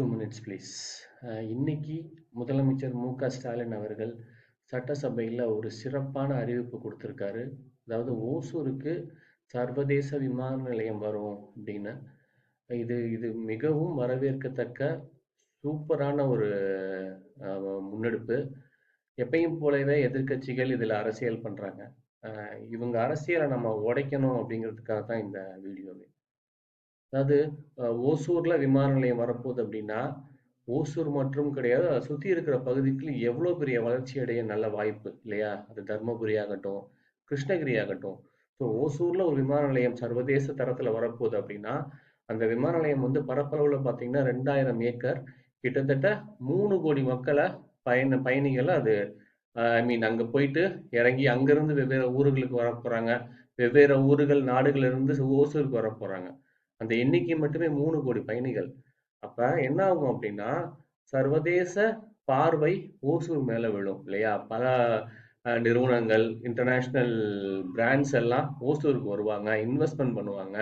2 minutes please. இன்னைக்கு முதலமைச்சர் ஸ்டாலின் அவர்கள் சட்டசபையில் ஒரு சிறப்பான அறிவிப்பு கொடுத்துருக்காரு. அதாவது ஓசூருக்கு சர்வதேச விமான நிலையம் வரும் அப்படின்னு. இது இது மிகவும் வரவேற்கத்தக்க சூப்பரான ஒரு முன்னெடுப்பு. எப்பயும் போலவே எதிர்கட்சிகள் இதில் அரசியல் பண்ணுறாங்க. இவங்க அரசியலை நம்ம உடைக்கணும் அப்படிங்கிறதுக்காக தான் இந்த வீடியோவே. அதாவது ஓசூர்ல விமான நிலையம் வரப்போகுது அப்படின்னா ஓசூர் மற்றும் கிடையாது, அதை சுற்றி இருக்கிற பகுதிக்கு எவ்வளோ பெரிய வளர்ச்சி அடைய நல்ல வாய்ப்பு இல்லையா? அது தர்மபுரி ஆகட்டும், கிருஷ்ணகிரி ஆகட்டும். ஸோ ஓசூர்ல ஒரு விமான நிலையம் சர்வதேச தரத்தில் வரப்போகுது அப்படின்னா அந்த விமான நிலையம் பரப்பளவில் பார்த்தீங்கன்னா 2000 ஏக்கர், கிட்டத்தட்ட 3 கோடி மக்களை பயணிகளை அது அங்கே போயிட்டு இறங்கி அங்கிருந்து வெவ்வேறு ஊர்களுக்கு வர போறாங்க. வெவ்வேறு ஊர்கள் நாடுகள் இருந்து ஓசூருக்கு வர போறாங்க. அந்த எண்ணிக்கை மட்டுமே 3 கோடி பயணிகள். அப்ப என்ன ஆகும் அப்படின்னா சர்வதேச பார்வை ஓசூர் மேல விழும் இல்லையா? பல நிறுவனங்கள், இன்டர்நேஷனல் பிராண்ட்ஸ் எல்லாம் ஓசூருக்கு வருவாங்க, இன்வெஸ்ட்மெண்ட் பண்ணுவாங்க.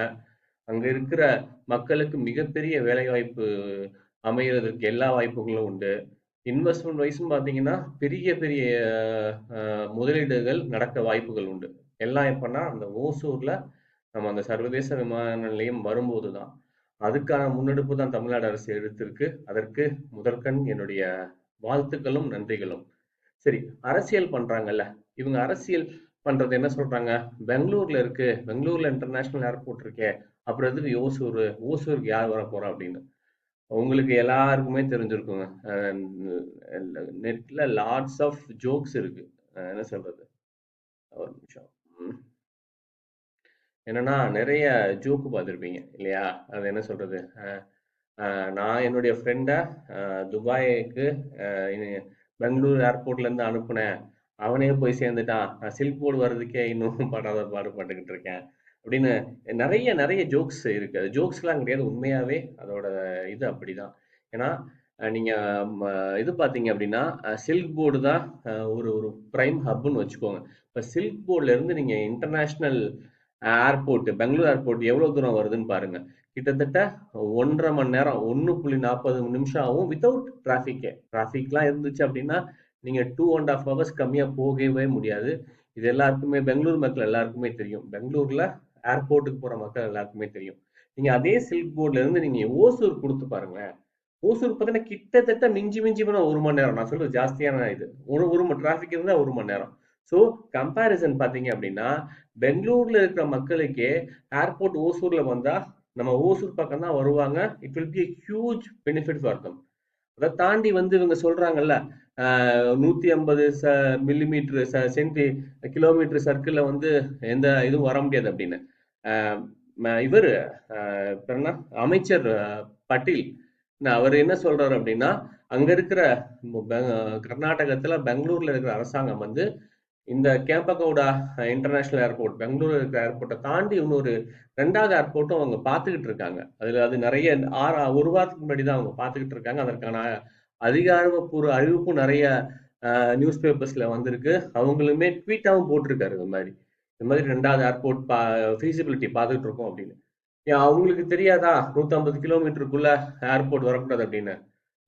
அங்க இருக்கிற மக்களுக்கு மிகப்பெரிய வேலைவாய்ப்பு அமைகிறதுக்கு எல்லா வாய்ப்புகளும் உண்டு. இன்வெஸ்ட்மெண்ட் வைஸும் பார்த்தீங்கன்னா பெரிய பெரிய முதலீடுகள் நடக்க வாய்ப்புகள் உண்டு. எல்லாம் எப்பன்னா அந்த ஓசூர்ல நம்ம அந்த சர்வதேச விமான நிலையம் வரும்போது தான். அதுக்கான முன்னெடுப்பு தான் தமிழ்நாடு அரசு எடுத்திருக்கு. அதற்கு முதற்கண் என்னுடைய வாழ்த்துக்களும் நன்றிகளும். சரி, அரசியல் பண்றாங்கல்ல, இவங்க அரசியல் பண்றது என்ன சொல்றாங்க? பெங்களூர்ல இருக்கு, பெங்களூர்ல இன்டர்நேஷனல் ஏர்போர்ட் இருக்கே, அப்புறம் எதுக்கு ஓசூருக்கு யார் வர போறா அப்படின்னு உங்களுக்கு எல்லாருக்குமே தெரிஞ்சிருக்குங்க. நெட்ல லாட்ஸ் ஆஃப் ஜோக்ஸ் இருக்கு. என்ன சொல்றது, ஒரு நிமிஷம். என்னன்னா நிறைய ஜோக்கு பார்த்துருப்பீங்க இல்லையா? அது என்ன சொல்றது, நான் என்னுடைய ஃப்ரெண்டை துபாய்க்கு பெங்களூர் ஏர்போர்ட்ல இருந்து அனுப்புனேன், அவனே போய் சேர்ந்துட்டான், நான் சில்க் போர்டு வர்றதுக்கே இன்னும் பாடுபட்டுக்கிட்டு இருக்கேன் அப்படின்னு நிறைய நிறைய ஜோக்ஸ் இருக்கு. அது ஜோக்ஸ்லாம் கிடையாது, உண்மையாவே அதோட இது அப்படிதான். ஏன்னா நீங்க இது பார்த்தீங்க அப்படின்னா சில்க் போர்டு தான் ஒரு ஒரு பிரைம் ஹப்னு வச்சுக்கோங்க. இப்போ சில்க் போர்ட்ல இருந்து நீங்க இன்டர்நேஷனல் ஏர்போர்ட், பெங்களூர் ஏர்போர்ட் எவ்வளவு தூரம் வருதுன்னு பாருங்க. கிட்டத்தட்ட 1.5 மணி நேரம், 1.40 நிமிஷம் ஆகும் வித்தவுட் டிராஃபிக்லாம் இருந்துச்சு அப்படின்னா நீங்க 2.5 hours கம்மியா போகவே முடியாது. இது எல்லாருக்குமே, பெங்களூர் மக்கள் எல்லாருக்குமே தெரியும், பெங்களூர்ல ஏர்போர்ட்டுக்கு போற மக்கள் எல்லாருக்குமே தெரியும். நீங்க அதே சில்க் போர்ட்ல இருந்து நீங்க ஓசூர் கொடுத்து பாருங்களேன். ஓசூர் பார்த்தீங்கன்னா கிட்டத்தட்ட மிஞ்சி மிஞ்சி போனா 1 மணி நேரம். நான் சொல்றது ஜாஸ்தியான இது, ஒரு டிராஃபிக் இருந்தா 1 மணி நேரம். ஸோ கம்பேரிசன் பார்த்தீங்க அப்படின்னா பெங்களூர்ல இருக்கிற மக்களுக்கே ஏர்போர்ட் ஓசூர்ல வந்தா நம்ம ஓசூர் பக்கம் தான் வருவாங்க. It will be huge benefit for them. அதை தாண்டி இவங்க சொல்றாங்கல்ல 150 மில்லிமீட்டர் கிலோமீட்டர் சர்க்கிள்ல எந்த இதுவும் வர முடியாது அப்படின்னு. இவர் அமைச்சர் பட்டீல் அவர் என்ன சொல்றாரு அப்படின்னா அங்க இருக்கிற கர்நாடகத்துல பெங்களூர்ல இருக்கிற அரசாங்கம் இந்த கேம்பகவுடா இன்டர்நேஷனல் ஏர்போர்ட், பெங்களூர் இருக்கிற ஏர்போர்ட்டை தாண்டி இன்னொரு 2வது ஏர்போர்ட்டும் அவங்க பார்த்துக்கிட்டு இருக்காங்க. அது நிறைய ஒரு வாரத்துக்கு முன்னாடி தான் அவங்க பார்த்துக்கிட்டு இருக்காங்க. அதற்கான அதிகாரப்பூர்வ அறிவிப்பும் நிறைய நியூஸ் பேப்பர்ஸ்ல வந்திருக்கு. அவங்களுமே ட்வீட்டாவும் போட்டிருக்காரு இந்த மாதிரி 2வது ஏர்போர்ட் ஃபீசிபிலிட்டி பார்த்துக்கிட்டு இருக்கோம் அப்படின்னு. அவங்களுக்கு தெரியாதா 150 கிலோமீட்டருக்குள்ள ஏர்போர்ட் வரக்கூடாது அப்படின்னு?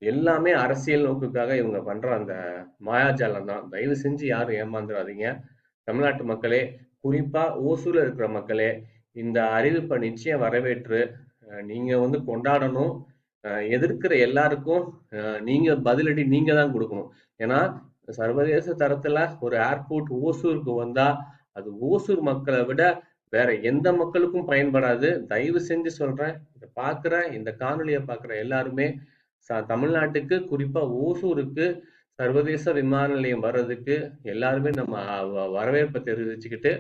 எல்லாமே அரசியல் நோக்குக்காக இவங்க பண்ற அந்த மாயாஜாலம் தான். தயவு செஞ்சு யாரும் ஏமாந்துடாதீங்க. தமிழ்நாட்டு மக்களே, குறிப்பா ஓசூர்ல இருக்கிற மக்களே, இந்த அறிவிப்பை நிச்சயம் வரவேற்று நீங்க கொண்டாடணும். எதிர்க்கிற எல்லாருக்கும் நீங்க பதிலடி நீங்க தான் கொடுக்கணும். ஏன்னா சர்வதேச தரத்துல ஒரு ஏர்போர்ட் ஓசூருக்கு வந்தா அது ஓசூர் மக்களை விட வேற எந்த மக்களுக்கும் பயன்படாது. தயவு செஞ்சு சொல்றேன், இதை பாக்குற, இந்த காணொலியை பாக்குற எல்லாருமே தமிழ்நாட்டுக்கு, குறிப்பா ஓசூருக்கு சர்வதேச விமான நிலையம் வர்றதுக்கு எல்லாருமே நம்ம வரவேற்பை தெரிவிச்சுக்கிட்டு